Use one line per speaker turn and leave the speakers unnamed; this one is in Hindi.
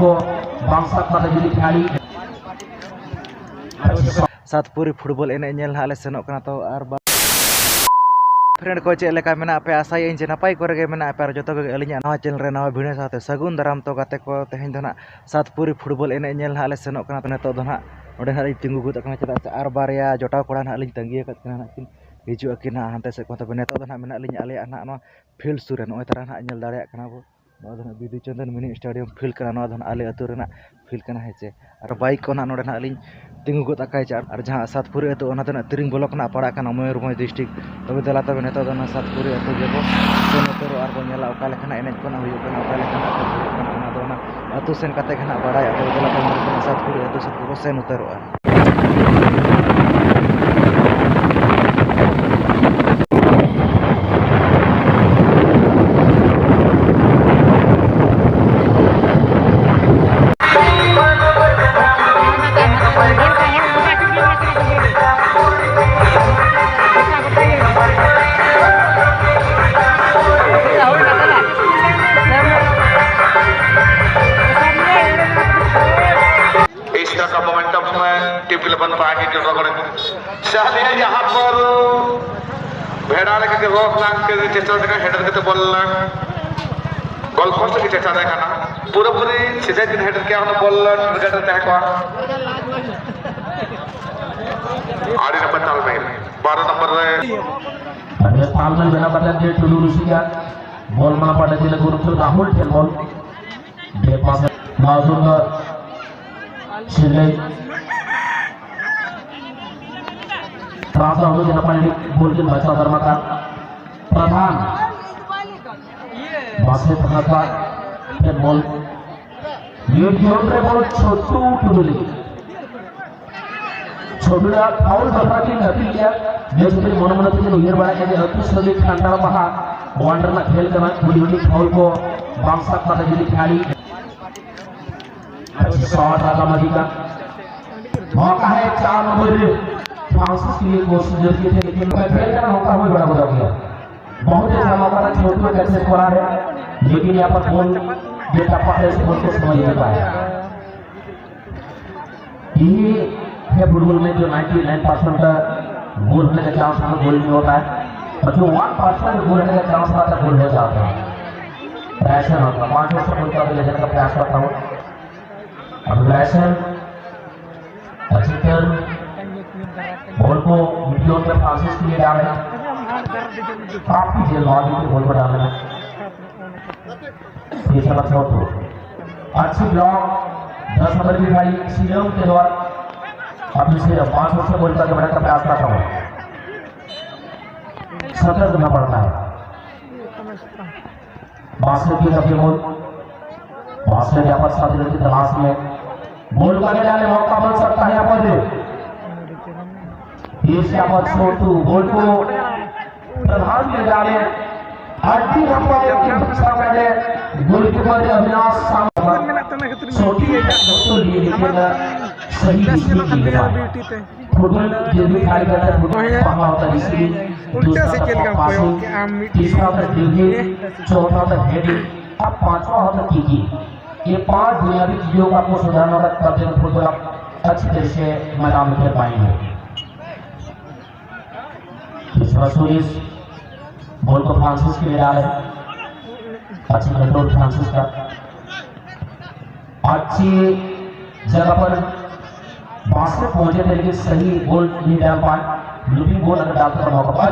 को बांसा का जिली खिलाड़ी
सातपुरी फुटबॉल एने नेल हाले सेनोक कना तो आर फ्रेंड को चेक लेका मेना पे आसाय इन जे नपाय करे गे मेना पे जतो गे अलिया नवा चैनल रे नवा भिडियो साथे सगुन दाराम तो गाते को तेहेन दो ना सातपुरी फुटबॉल एने नेल हाले सेनोक कना तो नेतो दो ना ओडे हाली तिंगु गुत कना चेदा आर बारिया जोटाव कोड़ा ना अलिन तंगी कत कना किन हिजु अकिन हानते से को तो नेतो दो ना मेना अलिन आले ना नो फील्ड सुरे नो तरा ना नेल दाड़े कना बो नो दो बिदु चंदन मिनी स्टेडियम फील्ड कना नो दो आले अतु रेना फील्ड कना हेचे और बाइक को ना नोडे ना अलिन तिंगु गुत अकाय चा और जहां सातपुरी अतु ओना तना तिरिंग ब्लॉक ना पड़ा कना मयूरभंज डिस्ट्रिक्ट तबे दला तबे नेतो दो ना सातपुरी अतु गेबो सेनोतरो आर बो नेला ओका लेखना एने कोना हुयो कना ओका लेखना ओना दो ना अतु सेन कते खना बड़ाय अतु दला तबे सातपुरी अतु सब को सेन उतरो
यहाँ पर भेड़ा लेके रोक लांग के चेष्टा देखा हेडर के तो बॉल गोल पोस्ट की चेष्टा देखा ना पूरा पूरी सीधे दिन हेडर क्या होना बॉल टारगेट रहता है कौन आड़ी नंबर ताल में 12 नंबर
रे ताल में बना पड़ता है टुलू रुसिया बॉल माना पड़ता है गुरु तो राहुल खेल बॉल दे पास माजूर का सिले राजा हो जना पानी बोल के बचा धर्मा का प्रधान बासे प्रधान का बॉल ये जोन रे बॉल छोटू टुडली छोटूला फाउल बता के नती लिया जैसे मन मन के उयर बड़ा के अतु सदी कांटा बहा वंडर ना खेल करना बुड़ी फाउल को बांसा का जिली खिलाड़ी शॉट राजा मधी का मौका है 4 नंबर फ्रांसिस के लिए कोशिश जो की थी लेकिन खेल का मौका बहुत बड़ा हो गया बहुत अच्छा मौका था छोटू कैसे करा है लेकिन यहाँ पर बॉल जो टप्पा है उसको समझ नहीं पाया ये है फुटबॉल में जो 99% का गोल होने का चांस हमें गोल नहीं होता है और जो 1% गोल होने का चांस होता है गोल हो जाता है ऐसा होता है 5 वर्ष गोल का ले जाने का प्रयास करता हूँ अब रैशन अच्छी तरह बॉल को मिडफील्ड में फ्रांसिस के लिए डाल रहे हैं काफी जल्दबाजी में बॉल पर डाल रहे हैं ये सब अच्छा हो अच्छी ब्लॉक 10 नंबर की भाई सीएम के द्वारा अपने से 5 वर्ष बॉल करके बढ़ाने का प्रयास करता हूँ सतर्क करना पड़ता है बास्केट की सबके बॉल बास्केट यहाँ पर साथी की तलाश में बॉल करने जाने मौका मिल सकता है यहाँ पर छोटू बॉल को प्रधान में डाले हड्डी गोलकीपर अविनाश छोटी तो लिए लेकिन सही फुटबॉल जो भी खाली करता है फुटबॉल कहाँ होता है इसलिए
उल्टा से खेल का
पासिंग तीसरा होता है चौथा होता है हेडिंग अब 5वां होता है कीकी ये 5 बुनियादी चीजों का आपको सुधारना होगा तब जब फुटबॉल आप अच्छी तरह से मैदान में खेल पाएंगे बॉल को फ्रांसिस के लिए डाले अच्छी कंट्रोल फ्रांसिस का अच्छी जगह पर बास्केट पहुंचे तरीके सही गोल नहीं डाल पाए लुपिंग गोल अगर डालते मौका